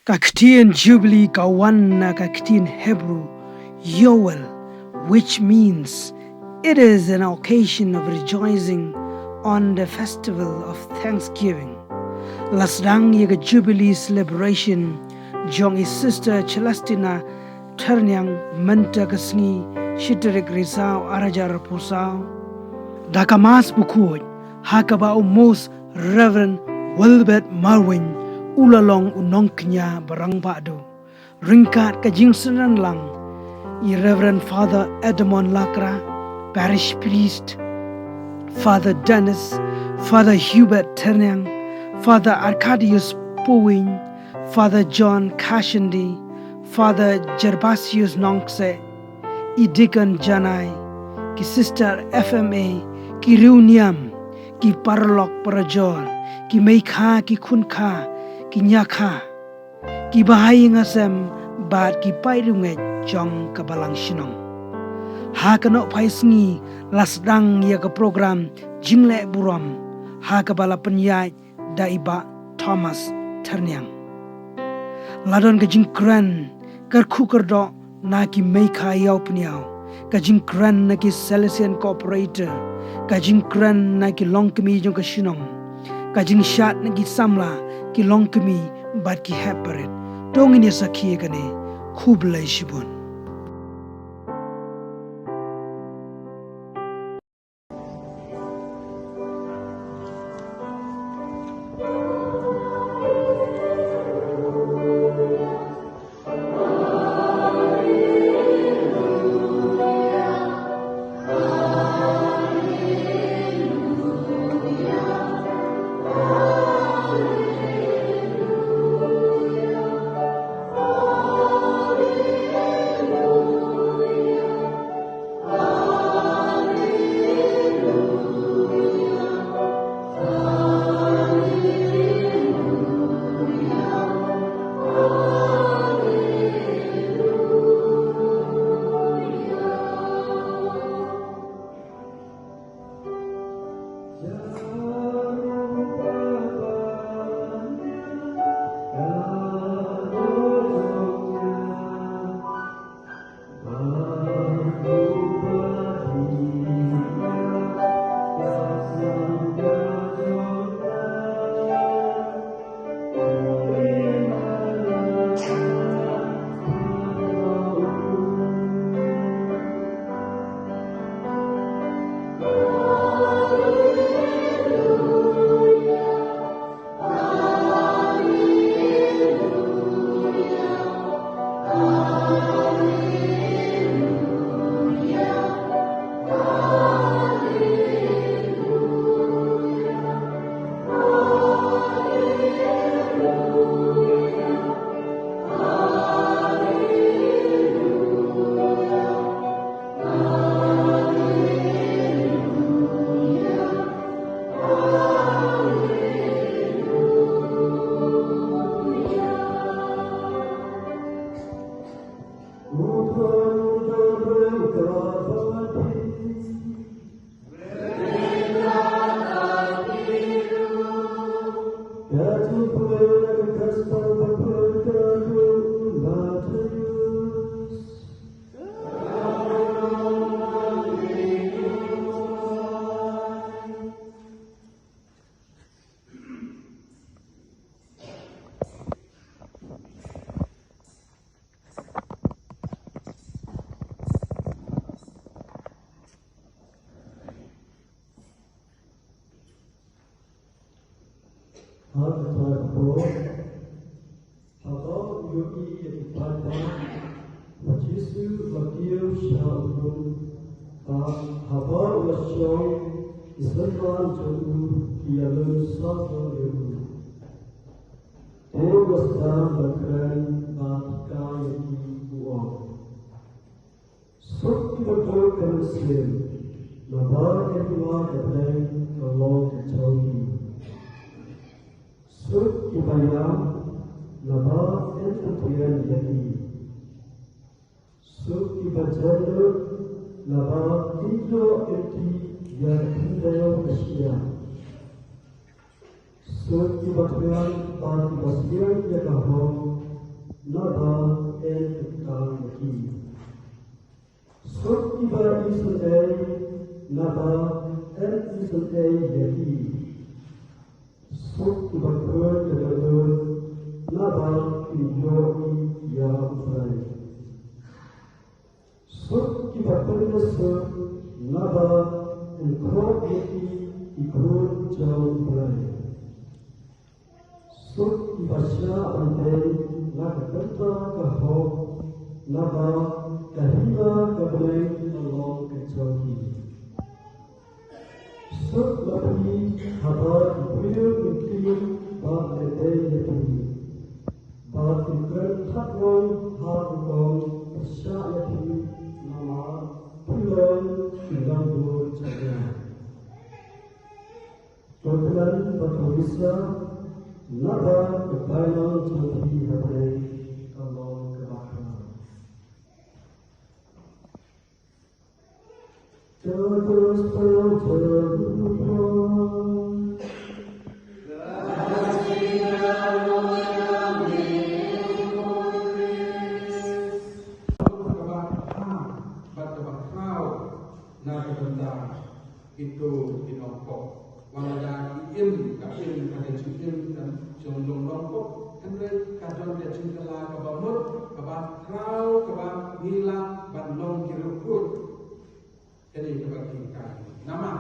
Kaktian Jubilee kawan na kaktian Hebrew Yoel, which means it is an occasion of rejoicing on the festival of Thanksgiving. Lasdang yaga Jubilee celebration jong is sister Chelestina Thyrniang menta kasni shiterik risau arajar pusau. Dakamas bukuj hakaba most Reverend Wilbert Marwin ulalong unongknya barang badu ringkat ke jingsenan lang i Reverend Father Edmond Lakra, parish priest, Father Dennis, Father Hubert Thyrniang, Father Arcadius Powing, Father John Kashindi, Father Gervasius Nongse, i Deacon Janai, ki Sister FMA, ki Reuniam, ki Parlok Parajor, ki Meikha, ki Kunkha, ki Nyakha, ki Bahai Ngasem, bat ki Pairunget jong kabalang sinong. Ha kanok paisngi lasdang ya ke program jingle buram ha kabala penyai daiba Thomas Thyrniang. Ladon ke jingkran kerku kerdo na ki Meikha yau peniau, ke jingkran na ki Salesian Cooperator, ke jingkran na ki longkemi jong ke sinong, ke jingshat na ki samla ki longkemi bat ki heparet. Dongin ya sakhi gane khub lai shibun. Naba and Kaki. Sut iba isun a Naba and isun a Yaki. Sut iba kur tegadur Naba kinjoi ya uprai. Sut iba kurnasu Naba and krok yaki ikur jauh uprai. Sut iba sya antai nakakanta kahok Naba kahila kabalay along kachoki. Sut lapi haba ipuyo ikiyo ba letay yaki. Ba tikran hakwang hakukong asya yaki nama puloy ilang dur chakya. Tutulan patulisya Naba kebailan chakhi habalay along kabakana. Terus terus itu dinompok wala iim kapil kada cikim dan jong lompok andre kadon dia cingkala ka bamut ka ba krau ka ba ngila ban long kirukut ini ka kita nama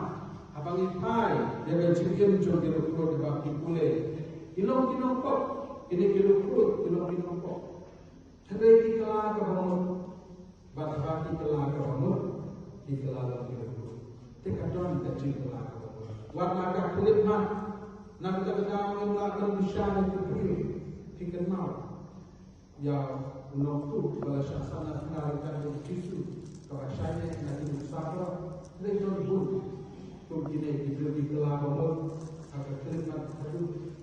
abang ipai dia ga cikim jong kirukut ba kipule ilong kinompok ini kirukut ilong kinompok andre dikala ka bamut ba dikala ka bamut dikala kirukut Tekadon kecil kelak, warna kulit mah, nak terkawin melakukan misyar itu dikenal. Ya menontu pada sasana menarikan berkisu, kerasanya nanti bersama, lejon pun, begini diberi kelak bawah, agar kulit mah terus,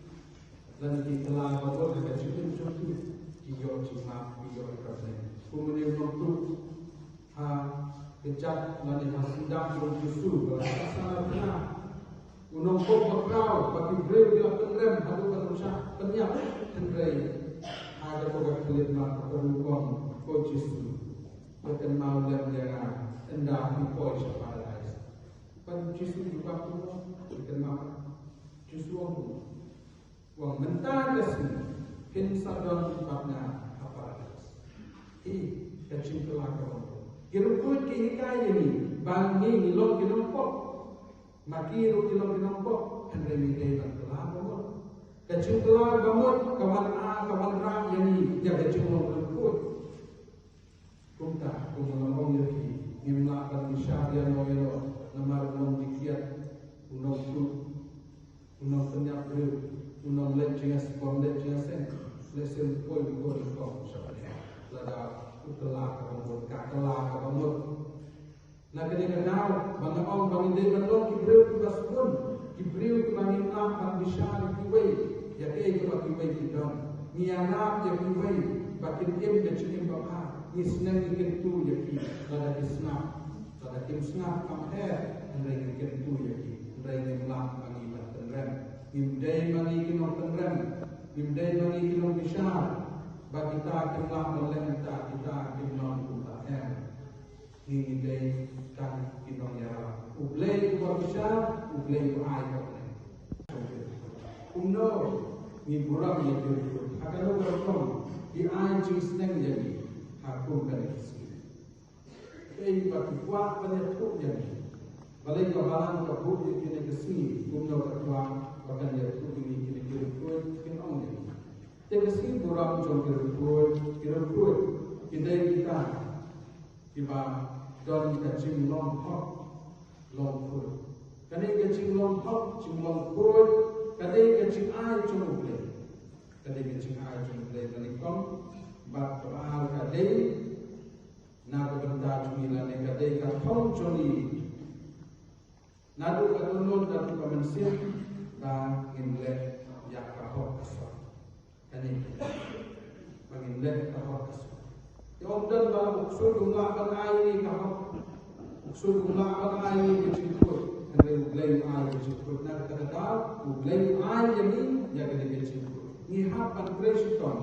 dan di kelak bawah ada cium cium, hijau cima, hijau kerasnya. Kemudian menontu, kejap lani hasidang berjusu berasal kena unompok berkau bagi bril bila penrem atau penusah penyak tenrai ada toga kulit mata perlukong kojisu bukan mau dan dia endah dipoi separai penjusu juga tu bukan mau jusu wang mentah kesini kinsadon tempatnya apa kecil kelakon kirukut kihikai ini, bangi nilong kinompok, makiru kilong kinompok, andre mitay bagkelah bamut. Kacung kelah bamut, kawan ra yani jaga cumong kirukut. Kumta, kumulong yaki, ngimlakan misyarian moyelo, namar unong dikiat, unong tu, unong penyap beriu, unong lejengas, lesen poi kong syariah, lada utelah kabamut, kakelah kabamut. Nak kena kenal, bangga orang bangindai bandong kibriu kubas pun, kibriu kubangin lampan bisyar kiwai, ya kaya kubak kiwai kidon, niarap ya kiwai, bakin im ya cikim bapa, ni snem ikin tu ya ki, lada kim snap kamher, andai ikin tu ya ki, andai nimlam bangi bantenrem, nimdai bangi kinong tenrem, nimdai bangi kinong bisyar. Bagi kita kimlah melem kita kimnon kubahem ini day kan kinon ya ublay kubabisha ublay kuai kabne umno ni buram ni tu agalo berkom di ai jis neng jadi hakum kan isi ei bagi kuat banyak tu jadi balai kabalan kabut di kini kesini umno ketua bahkan dia tu ini kini kinon jadi Tegasi buram jom kirukut, kidai kita, tiba don kacing lompok, kadai kacing lompok, kadai kacing ai cumukle, menikong, bab keahal kadai, nak benda cumilan kadai katong cumi, nadu katunun dan kemensin, dan inlet yak kahok kasar. Kani pangilek kahok kasar. Yung dan ba usul gumla ay ni kahok, usul gumla ay ni kecikut, kani uglay ay kecikut na katagal, uglay ay yani ya kani kecikut. Ni hapan preston.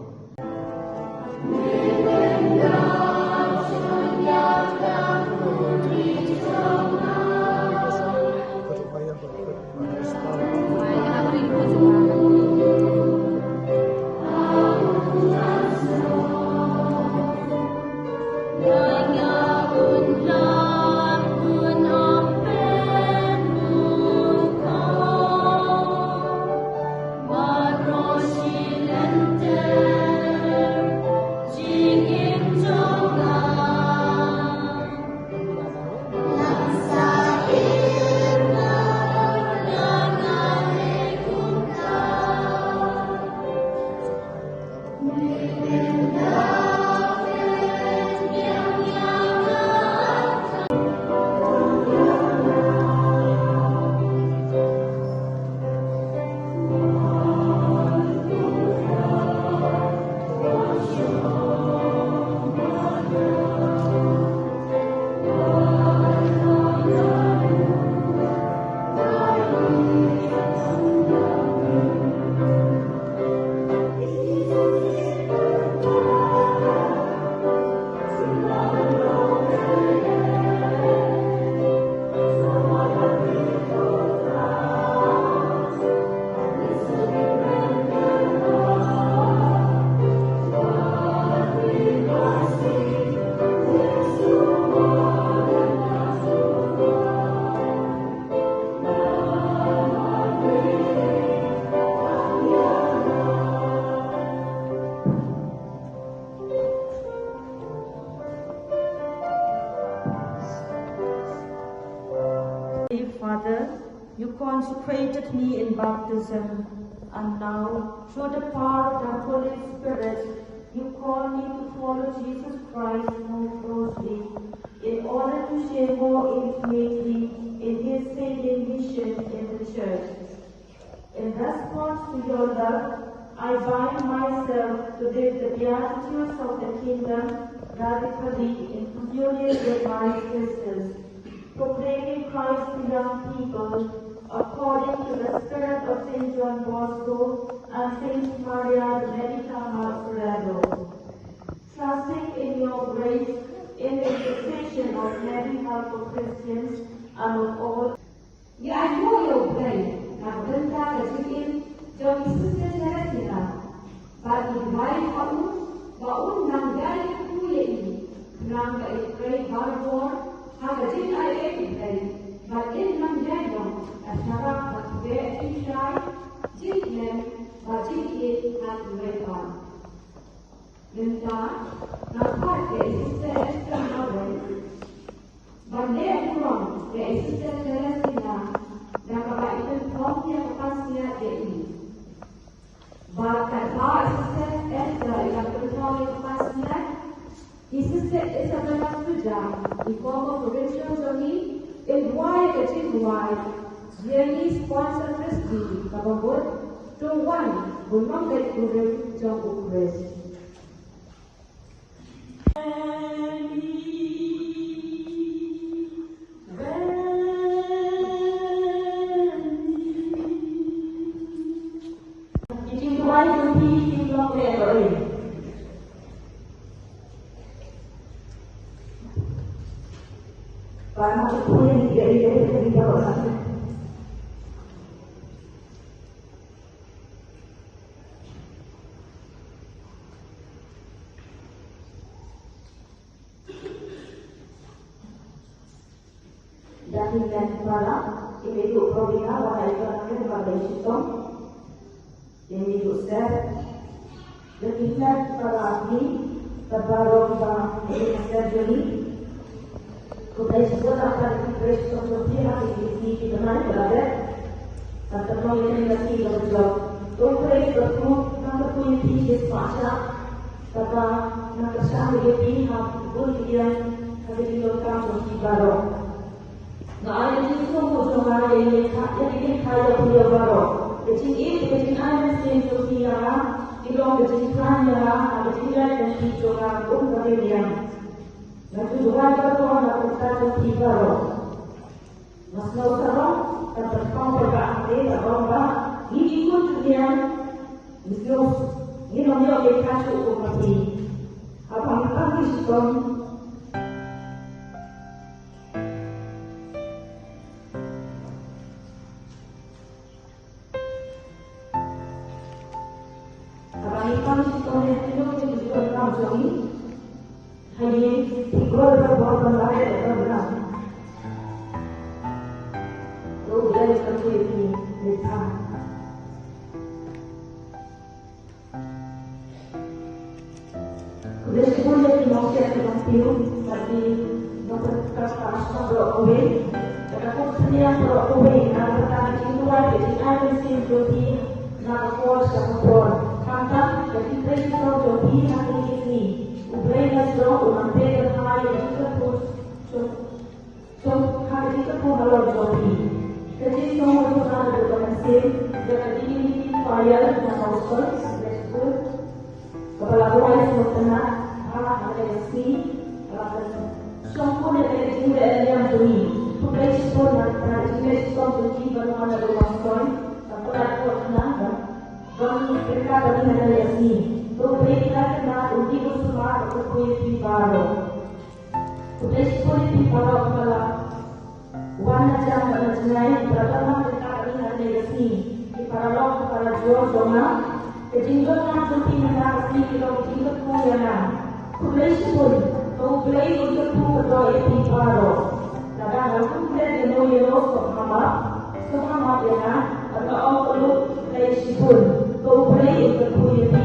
Father, you consecrated me in baptism, and now, through the power of the Holy Spirit, you call me to follow Jesus Christ more closely, in order to share more intimately in his saving mission in the Church. In response to your love, I bind myself to live the beatitudes of the kingdom radically in communion with my sisters, proclaiming Christ to young people according to the spirit of St. John Bosco and St. Maria Benedicta Martorello. Trusting in your grace, in the intercession of Mary, help of Christians and of all. Ya ayuh yo bray, nagbenta kasiin, jong Sister Chelestina, bagi baik baun nang gay kuya ini, nang gay bray harbor, hagajin ay bray, bagin nang jayong, asyara bakbe ishay, jitlen, bajin it at wepan. Benta, nakat kay Sister Esther Mabel, Bandai kurang, yaitu Chelestina, dan kebaikan kaumnya kepasnya ini. Bahkan Sister Esther yang bertolak kepasnya, Sister Isabella sudah di former provincial zone, Wai kecil Wai, jadi sponsor resmi kababut, tuan gunung dari kurir jong ukres. Karena itu yang tidak di bawah sana. Dan hingga kepala, ibu Provina wahai kerana pada Islam, yang ibu Seth, dan hingga kepala ini terbaru pada Jubilee. Kudai sekolah akan diberi sosial di mana berada, dan terlalu yang masih berjuang. Kudai bertemu dengan punya semasa, kata nak kesal dia pun dia ada di lokasi sosial baru. Nah, ada di semua orang yang kaya punya baru. Kecil ini kecil ada di sosial, di luar kecil hanya ada di dalam sosial pun berdiam. Nanti juga orang akan satu tiga orang. Masih orang terpaksa berganti orang ini pun dia misal Minum yo ke kacu umati. Abang kami sistem. Abang kami sistem itu juga orang jom. Hanya tiga orang lain orang. Tu dia kerja ini lepas. Meskipun dia dimaksud dengan film, tapi memperkatakan berok away. Tetapi senian berok away, nak bertanya itu lagi. Jadi ada mesin joki nak kuat sektor. Kantang jadi presiden joki hari ini. Ublay nasro ulang tahun hari itu pun so hari itu pun halal joki. Jadi semua itu ada dalam mesin. Jadi ini file dan master. Kepala buah semua tenang, ada isi, semua dari juga yang bunyi. Tugas sekolah dari juga sekolah bunyi baru ada rumah sekolah. Kepala buah tenang, dan mereka dari ada isi. Tugas kita kena uji semua untuk puisi baru. Tugas puisi baru kepala warna jam dan jenai pertama mereka dari ada isi. Kepala jual zona. Kejinggot nak seperti mana asli kita kejinggot pun yang kulai pun kau kulai untuk tu berdoa di paro. Kadang aku kulai di noyo sama yang atau orang perlu kulai pun kau kulai untuk tu yang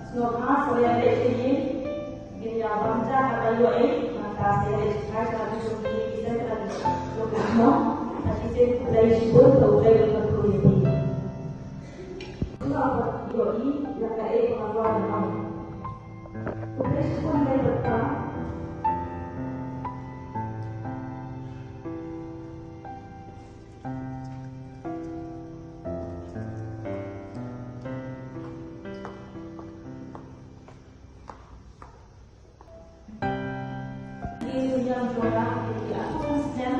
semua saya lagi dia bangsa kata yo maka saya sekarang lagi suci kita lagi suci semua tapi saya kulai pun kau kulai untuk tu yang Selamat yoi yang kaya pengakuan kamu. Tulis pun dari berkata. Ini yang jorang di atas snem.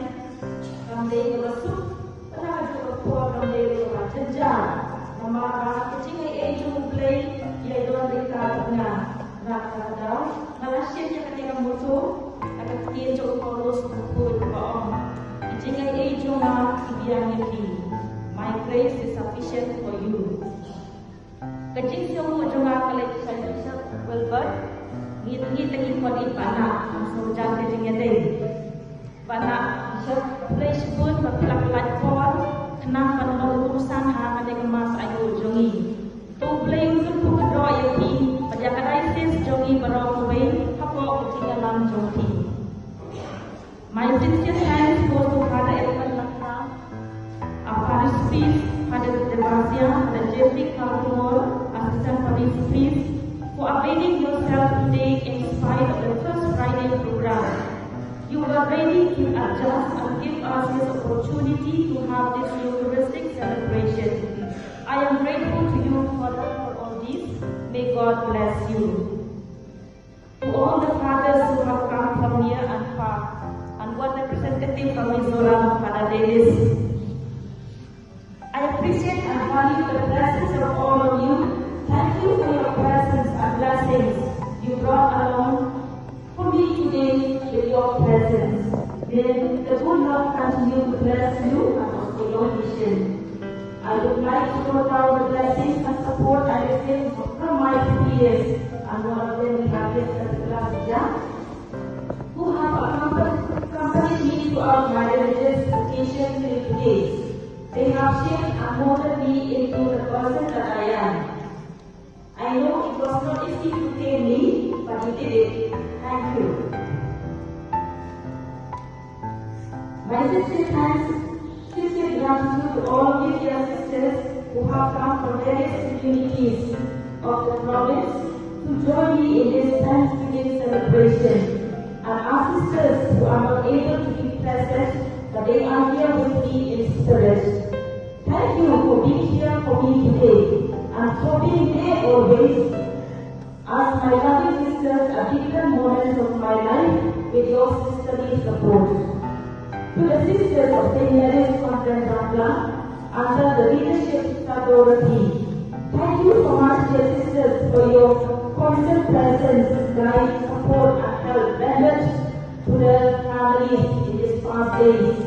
Kandai berasuk. Kenapa juga kuat kandai berasuk jenjang. Maka kecil ini Jubilee iaitu mereka tengah nakal Malaysia yang ketika musuh akan kecil cukup polos pukul baong. Kecil ini cuma biang ini. My grace is sufficient for you. Kecil semua cuma kalau saya Wilbert ngit lagi pun ipanak seujang kecilnya deh. Panak place pun berpelak-pelak pon. Kenapa menolak urusan hak ada kemas ayu jongi? Tu boleh untuk berdoa ini. Pada kadang ses jongi berdoa kuih, apa ketinggalan jongi? My sincere thanks goes to Father Edmund Lakra, Paris Priest, Father Debasia, the Jeffrey Kalkumor, Assistant Police Priest, for availing yourself today in spite of the first Friday program. You were ready to adjust and give us this opportunity to have this Eucharistic celebration. I am grateful to you, Father, for all this. May God bless you. To all the fathers who have come from near and far, and one representative from Mizoram, Father Davis. I appreciate and value the blessings of all of you. Thank you for your presence and blessings you brought along for me today with your presence. May the good Lord continue to bless you and also your mission. I would like to throw down the blessings and support I receive from my peers, and one of them we have this particular who have accompanied me throughout my religious vocation till today. They have shaped and molded me into the person that I am. I know it was not easy to tame me, but you did it. Thank you. My sincere thanks, sincere gratitude to all of you dear sisters who have come from various communities of the province to join me in this Thanksgiving celebration. And our sisters who are not able to be present, but they are here with me in spirit. Thank you for being here for me today, and for being there always. As my loving sisters at different moments of my life with your sisterly support. To the sisters of St. Mary's Convent Bangla, under the leadership of Dorothy, Thank you so much, dear sisters, for your constant presence, guide, support, and help rendered to the families in these past days.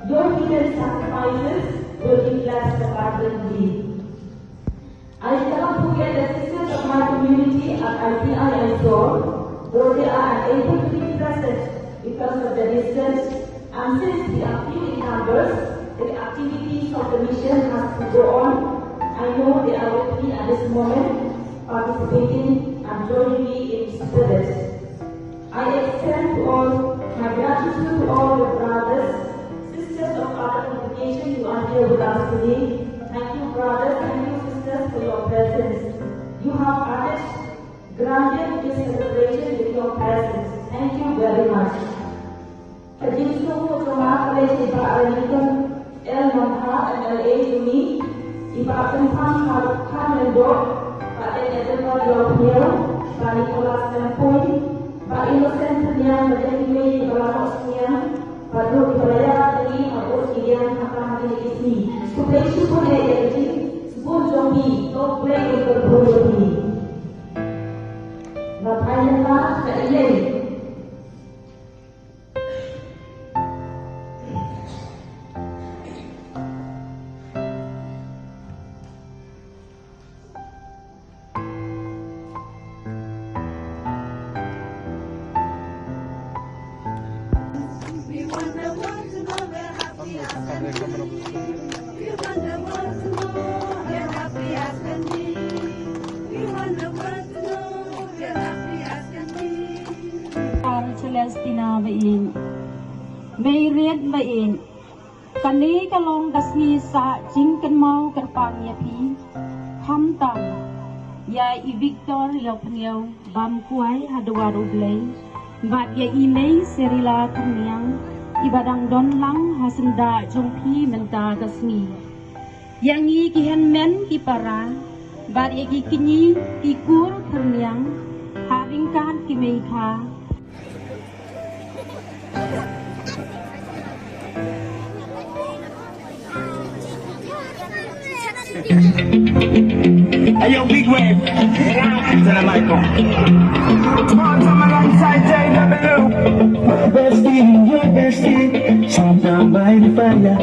Your hidden sacrifices will be blessed abundantly. I cannot forget the sisters of my community at ITI and SOR, though they are unable to be present because of the distance, and since we are few in numbers, the activities of the mission has to go on. I know they are with me at this moment, participating and joining me in spirit. I extend to all my gratitude to all the brothers, sisters of our congregation who are here with us today. Thank you, brothers, thank you, sisters, for your presence. You have added, granted this celebration with your presence. Thank you very much. Kajinsu Kutuma College Iba Alikum El Nomha and LA Uni Iba Tempang Khan Lendor Pak Edward Yorkhill Pak Nicholas Tempoy Pak Innocent Thyrniang Menjadi Ibalah Osmian Pak Nur Ibraya Dari Pak Osmian Akan Hari Isni Supaya syukur ya jadi Sebut Jombi Tok Blek Untuk Berjombi Ngapain lah Kak Ilai Chelestina Thyrniang May read Thyrniang Kani kalong kasni sa jingkan mau kerpang yapi Hamtam Ya I Victor Yopnyo Bam kuai hadwa rublay Bat ya imei serila Thyrniang Ibadang don lang hasenda jongpi menta kasni Yang i kihen men kipara Bat ya kini ikur Thyrniang Haringkan kimeikha Hey yo, big wave. To the mic on. Small time alongside JW. Your bestie, sitting down by the fire.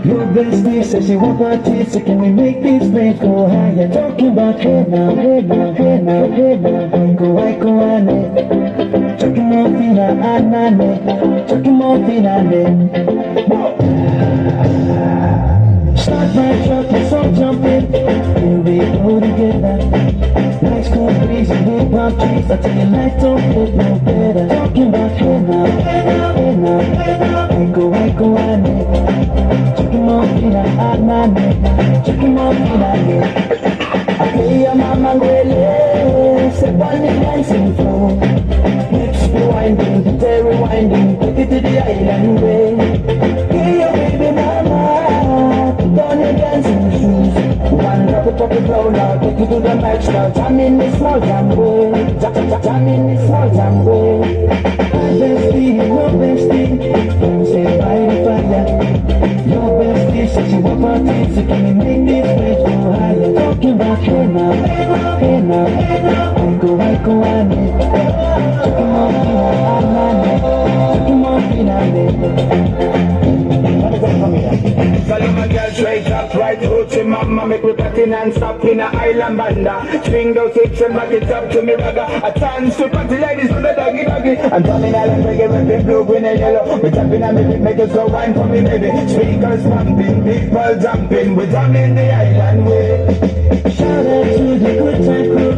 Your bestie says she won't party, so can we make this place go higher? Talking about hey now, hey now, hey now, hey now. I go, ane. Talking more fina, anane. Talking more fina, Start my truck and so jumping. Here we go together. Nice cool breeze and big palm trees. I tell you life don't look no better. Talking about hey now, hey now, hey now, hey now. I go, ane. Talking more fina, anane. Talking more fina, I pay your mama gwele. Say bunny dancing floor. Hips rewinding, detail rewinding. Take it to the island way. Hey your baby mama. Don't you dancing shoes? One drop it, pop it, roll out. Take you to the max now. Jam in the small jam way. Jam in the small jam way. My bestie, your bestie. Dancing by the fire. Your bestie says she want parties, so can we make this place go higher? Talking about hey now, hey now, hey now. I go, ane. Talking more fina, anane. Talking more fina, Call my girl straight up, right hoochie mama. Make me cutting and stop in a island banda. Swing those hips and back it up to me ragga. A chance to party ladies with the doggy doggy. And coming island reggae with the blue, green and yellow. We jumping and make it make it so wine for me baby. Speakers pumping, people jumping. We jamming the island way. Shout out to the good time crew.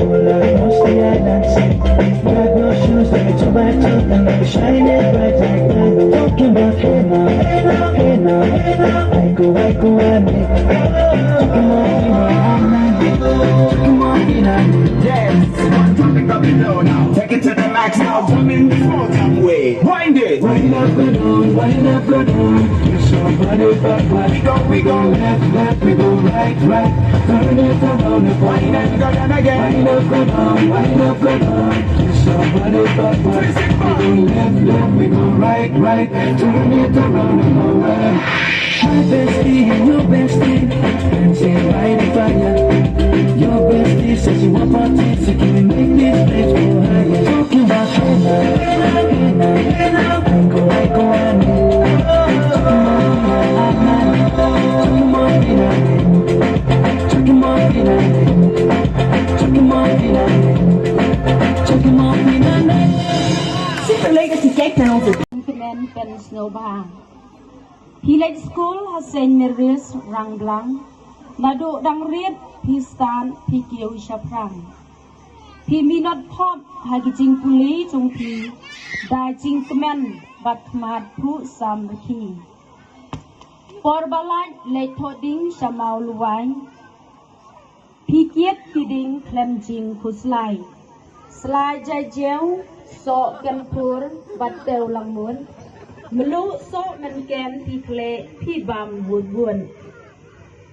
All across the island sea. Grab your shoes, let me turn my tooth and let me shine it bright like diamond. Talking about hey now, hey now, hey now, hey now. I go, ane. Talking more fina, anane. Talking more fina, Yes, one topic up below now. Take it to the max now. Jump in the small jam way. Wind it. wind up, go down, wind up, go down. You're somebody backward. We go Left, we go right. Turn it around and wind and go down again. wind up, go down, wind up, go down. You're somebody backward. We go left, we go right. Turn it around and go right. My bestie and your bestie, dancing by the fire. snow bang. He led school has Saint Mary's Rang Blang. Nado dang read he stand he kill shaprang. He me not pop hagijing puli chung pi. Da jing kemen bat mat pu sam ki. Por balat le thoding shamau luwai. He kiet kiding klem jing kuslai. Slai jai jeu so kan pur bat teu lang mun. Melu so men ken pi kle pi bam wood bun.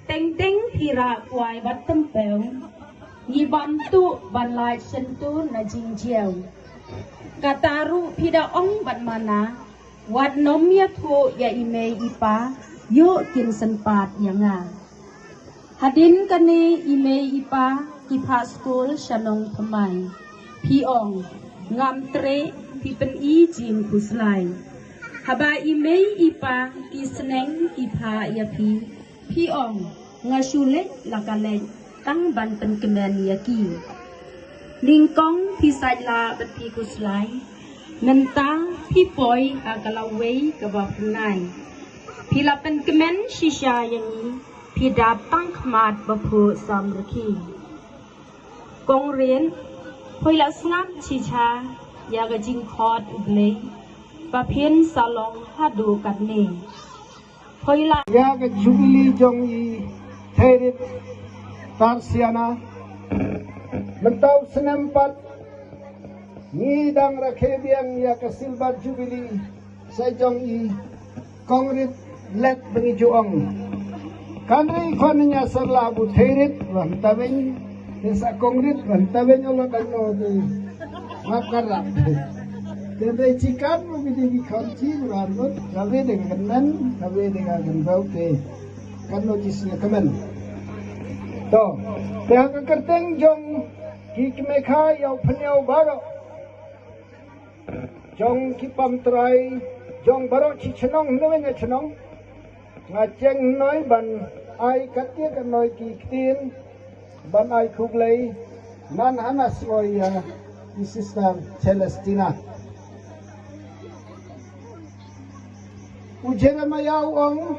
Teng teng pi ra kwai bat tempel. Ni bantu ban lai sentu na jing jeu. Kataru pi da ong bat mana. Wat nom ya thu ya ime ipa. Yo kin senpat yanga. Hadin kani ime ipa kipa school shanong thamai. Pi ong ngam tre pi pen I jing kuslai. Haba ime ipa ki seneng ipa ya pi ong ngasulet lakaleng tang ban pen kemen ya ki. Ningkong pi sajla bat pi kuslai. Nentang pi poi agalaway kabapunay. Pi lapen kemen shisha yang ni. Pi datang kemat bapu samraki. Kong rin, hoi la snap chicha, ya gajing khot uble, bapien salong hadu katne. Hoi la ya ga Jubilee jong I Thairit Tarsiana, mentau senempat, ni dang rakhebiang ya ga silver Jubilee, saya jong I Kongrit let bengi juong. Kanri konnya serla bu Thairit wan tabeng desa Kongrit wan tabeng olo kano de makarap. Dendai cikan mungkin di kanci beranut, kawe dengan kenan, kawe dengan kembau ke kano jisnya kemen. To, tiang kerteng jong kik mekha yau penyau baro, jong kipam terai, jong baro cicenong namanya cenong, ngaceng noi ban ai katia kan noi kiktin, ban ai kuglei, nan hanas oi di sister Chelestina. Ujera mayau ong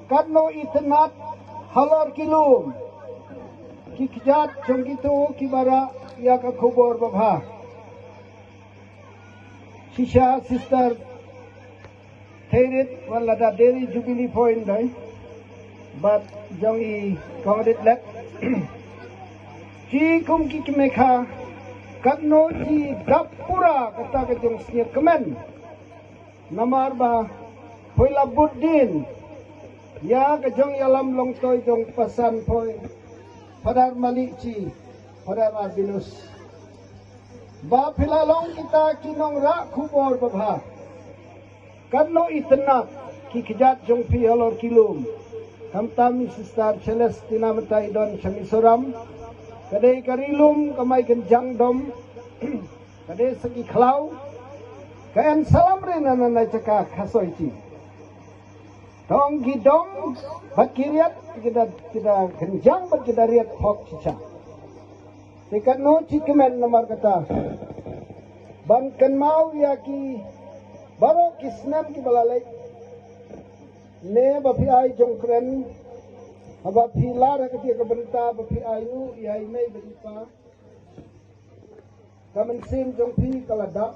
katno itenat halar kilum kikjat jong gitu kibara ya ka kubor babha shisha sister Thairit wala da deri Jubilee point dai but jong I kongrit let ji kum kikmekha katno ji dapura kata ka jong snya kemen namar ba Hoila Buddin, ya kejong yalam long toy jong pasan poi, padar malici, padar arbinus. Ba pilalong kita kinong ra kubor babha. Kadno itenat kikijat jong pi halor kilum. Kamtami sister Chelestina matai don samisoram. Kadai karilum kamai kenjang dom. Kadai segi klau. Kayan salam rin na cakap kasoici. Dong gidong bakiriat kita kenjang kita riat hok cica. Dekat no cikemen nomor kata. Ban ken mau ya ki baro ki snem ki balalai. Ne bapi ai jong kren. Haba pilar ke dia keberita bapi ayu ya imei beripa. Kamen sim jong pi kaladak.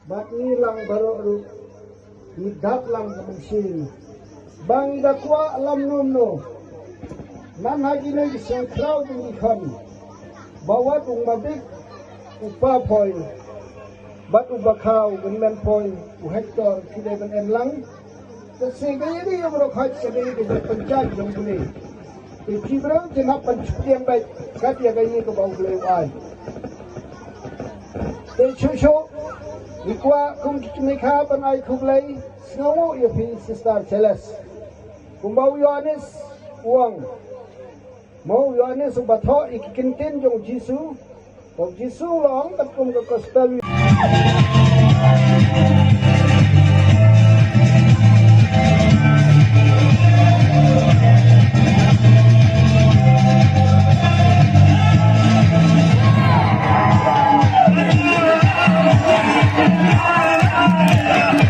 Bat ni lang baro ru. Nidat lang kamansin. Bang dakwa alam nomno. Nan hagi na isang crowd ng ikan. Bawat ung mabik upa poy. Bat ubakaw ganman poy. U hector kideban en lang. Kasi kaya di yung bro kahit sa dili kaya pancag yung buli. Iti bro jinap pancukti ang bait. Kaya kaya ko ba ugulay ay. Te chusho. Ikwa kung kikimikha pan ay kuglay, singawo yung sister Cheles. Kung bawo Yohanes, uwang. Mau Yohanes ubatho, ikikintin yung Jisu. Pag Jisu lang, at kung kakospel Yeah.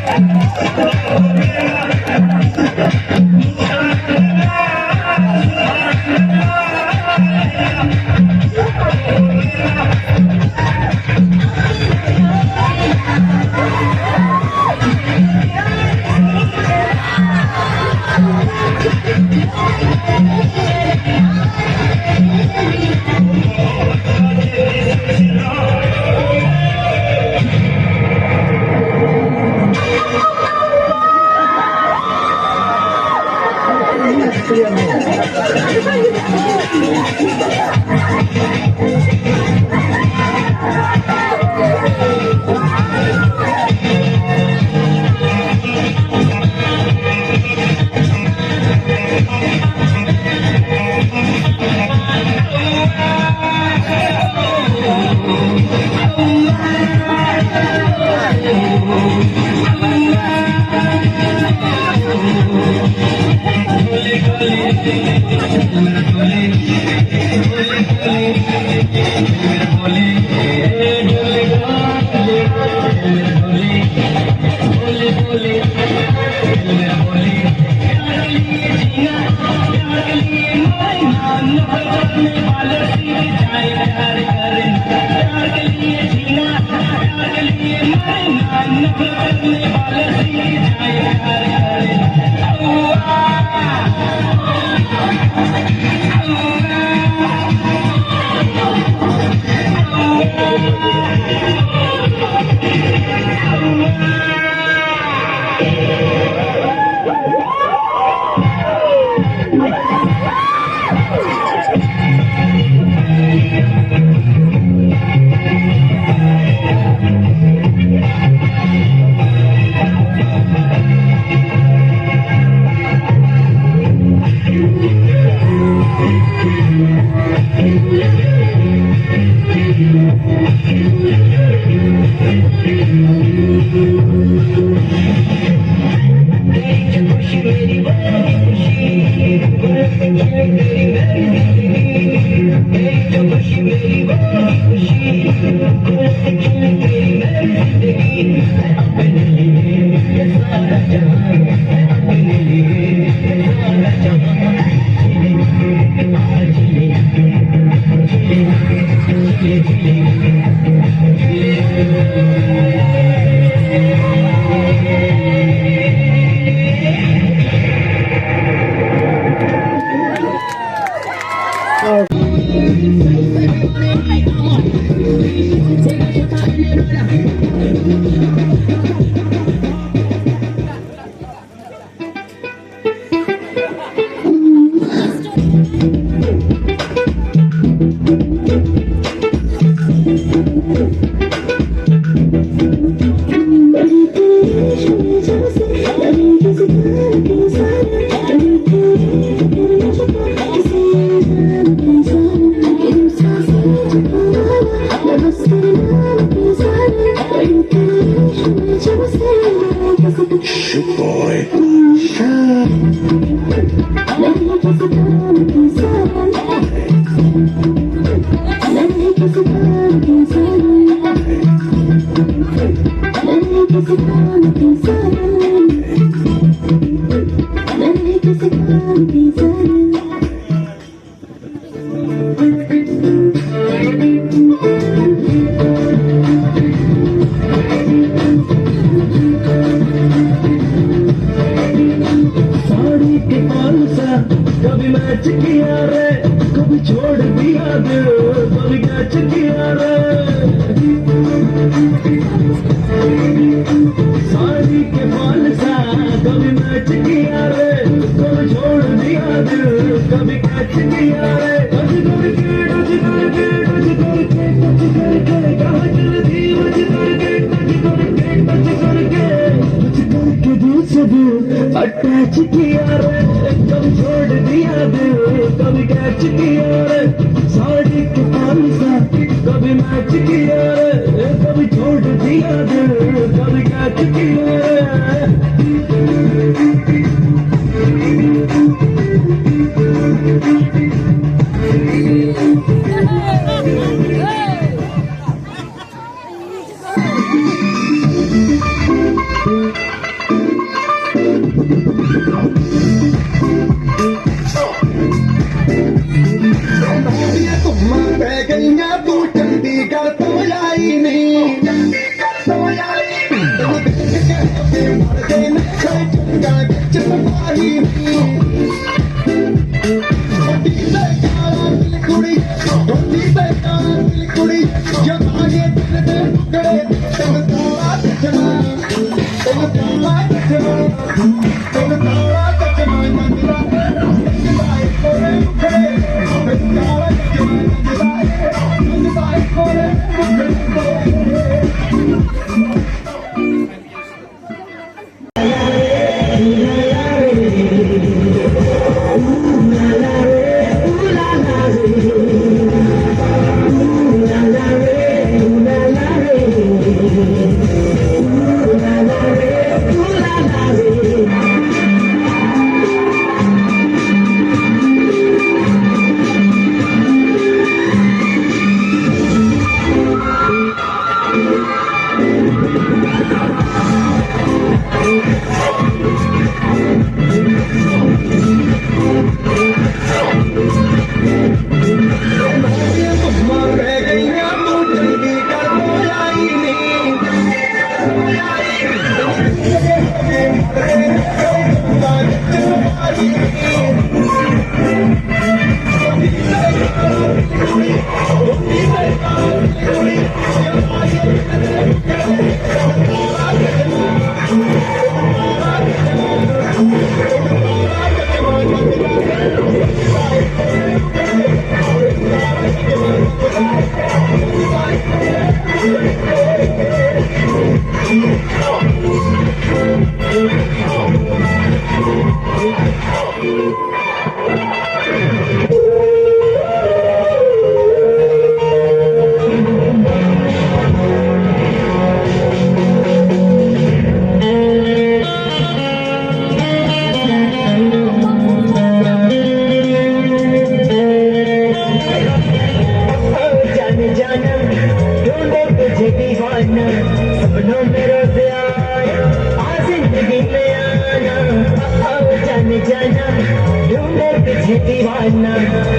तुझे दीवाना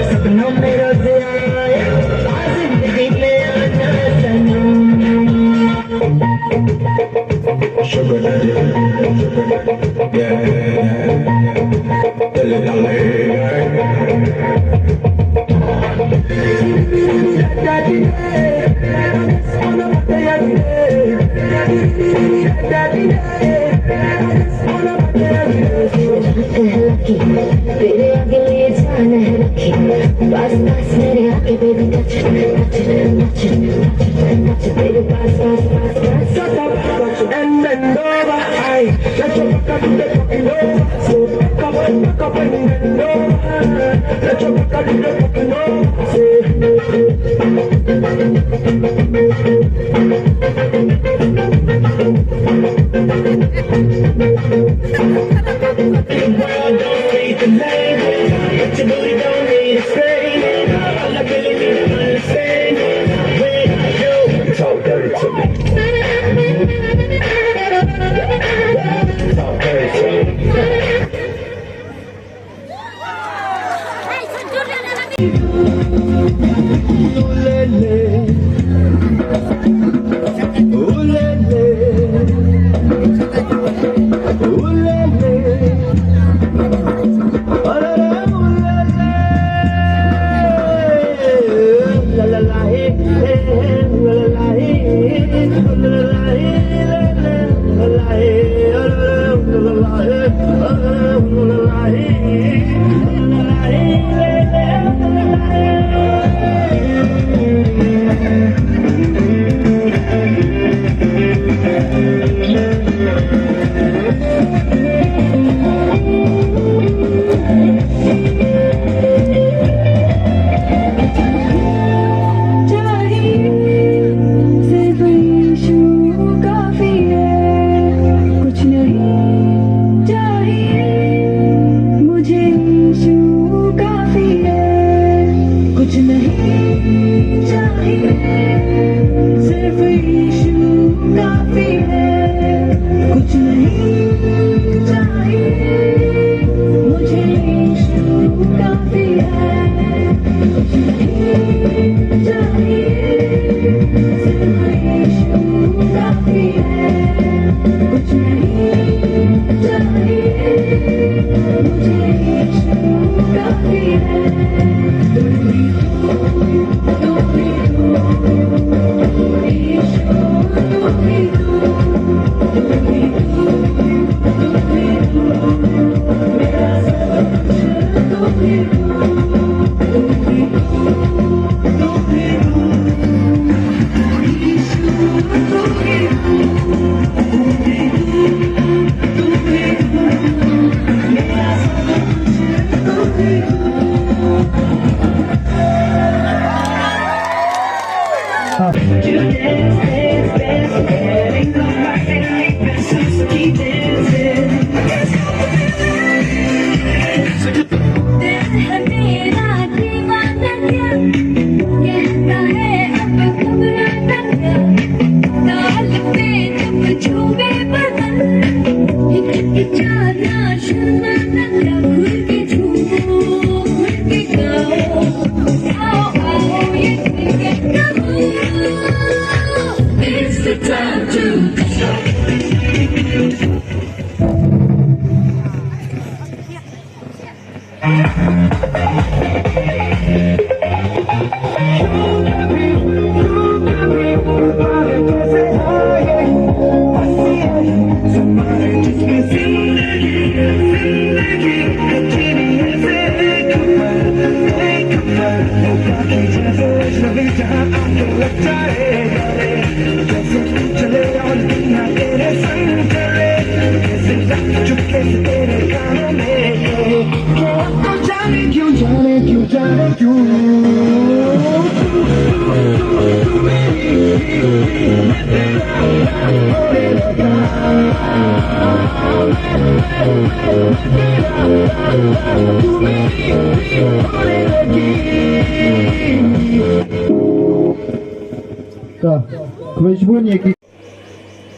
सपनों में रोज आए जिंदगी में आना सनम Sugar daddy, yeah, tell it तेरे आगे ले जाना है रखी पास पास मेरे आके बेबी टच तेरे पास पास पास पास and bend over, aye. Let your back up, the fucking over. So back up and bend over. Let your back up, the fucking over. World don't need the name, but your booty don't need a frame. All I really need to understand when you Talk dirty to me. Talk dirty to me.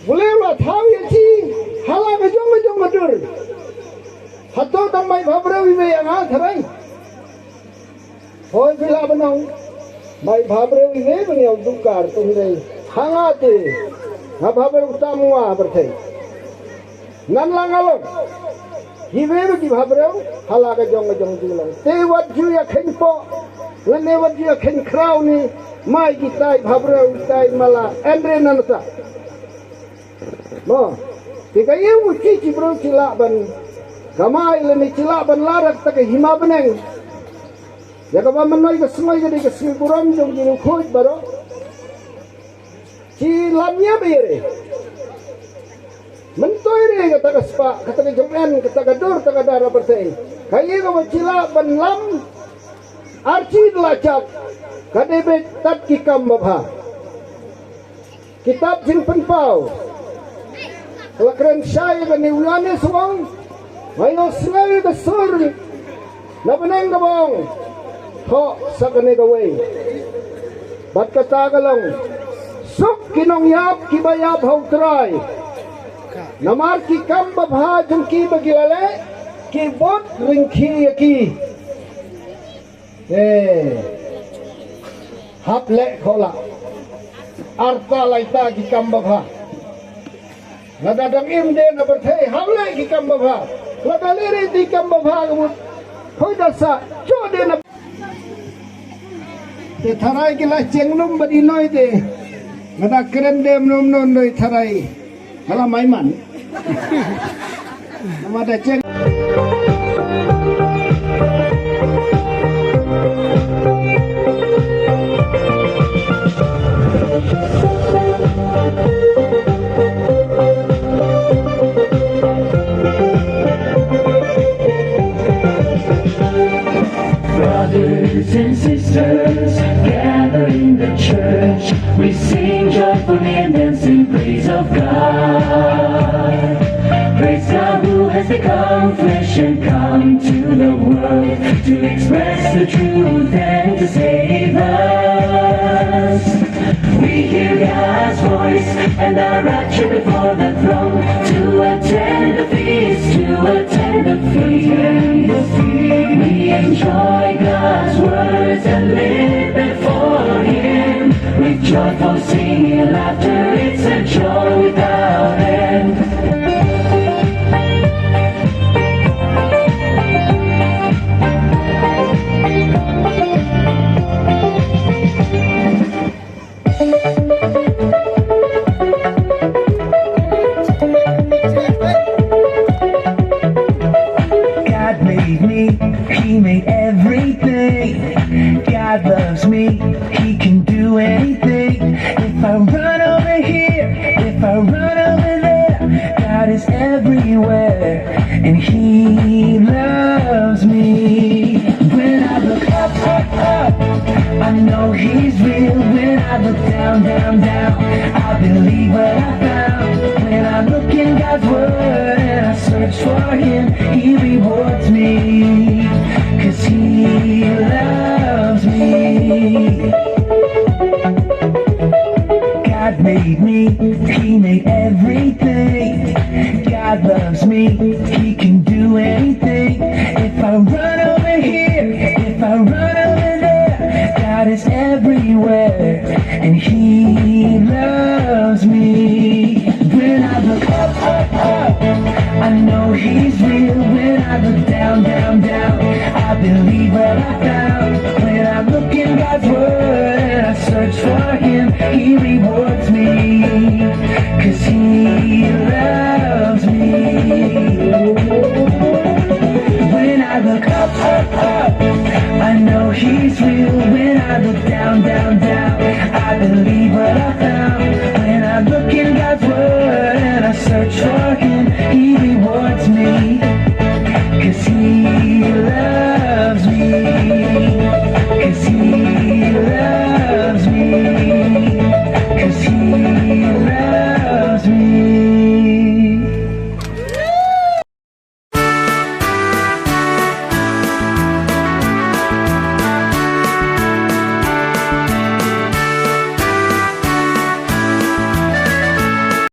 boleh lah tahu ya si halang kejong matur. Hato tamai babra wiwe yang ah terai. Hoi bila benong, mai bhabre iwe beniau dukar tundai hangate, ngap bhabre utamua berthei. Nan langalong, iwe bagi bhabre halaga jong julang. Te wat juya khenpo, lane wat juya khen krau ni mai kitai bhabre utai mala endre nanata. Mo, tiga iu cici bro cilak ban, kamai lane cilak ban larak tak hima beneng. Ya kaba menoi ke semai jadi ke semi buram jom jadi khoj baro. Ci lamnya bere. Mentoi re kata ke spa, kata ke jomen, kata ke dur, kata ke darah bertei. Kaya kaba cila ban lam, arci delacap, kadebe tat kikam babha. Kitab jin penpau. Kalau keren saya ke niulane suang, mayo sengai ke sur, nabeneng kabong. Ho sakane gawai bat kata kalong suk kinong yap kibayap hau try namar ki kam babha jum ki bagilale ki bot ringki yaki hap le khola arta laita ki kam babha nadadam im de na berthei hau le ki kam babha ladalere di kam babha gumut khoi dasa cho de na te tharai ke la chenglum badi noi te ngada keren dem nom non noi tharai kala mai man nama da cheng Brothers and sisters, gather in the church. We sing joyfully and dance in praise of God. Praise God who has become flesh and come to the world to express the truth and to save us. We hear God's voice and are raptured before the throne to attend the feast, to attend the feast. We enjoy God's words and live before Him with joyful singing and laughter. It's a joy without end. God made me, He made everything. God loves me, He can do anything. If I run over here, if I run over there, God is everywhere and He loves me. When I look up, up, up, I know He's real. When I look down, down, down, I believe what I found. When I look in God's Word and I search for Him, He rewards me, 'cause He loves me. God made me, He made everything. God loves me, He can do anything. If I run over here, if I run over there, God is everywhere and He loves me. When I look up, up, up, I know He's real. When I look down, down, down, I believe what I found. When I look in God's Word and I search for Him, He rewards me, 'cause He loves me. When I look up, up, up, I know He's real. When I look down, down, down, I believe what I found. When I look in God's Word and I search for Him, He rewards me, 'cause He loves me.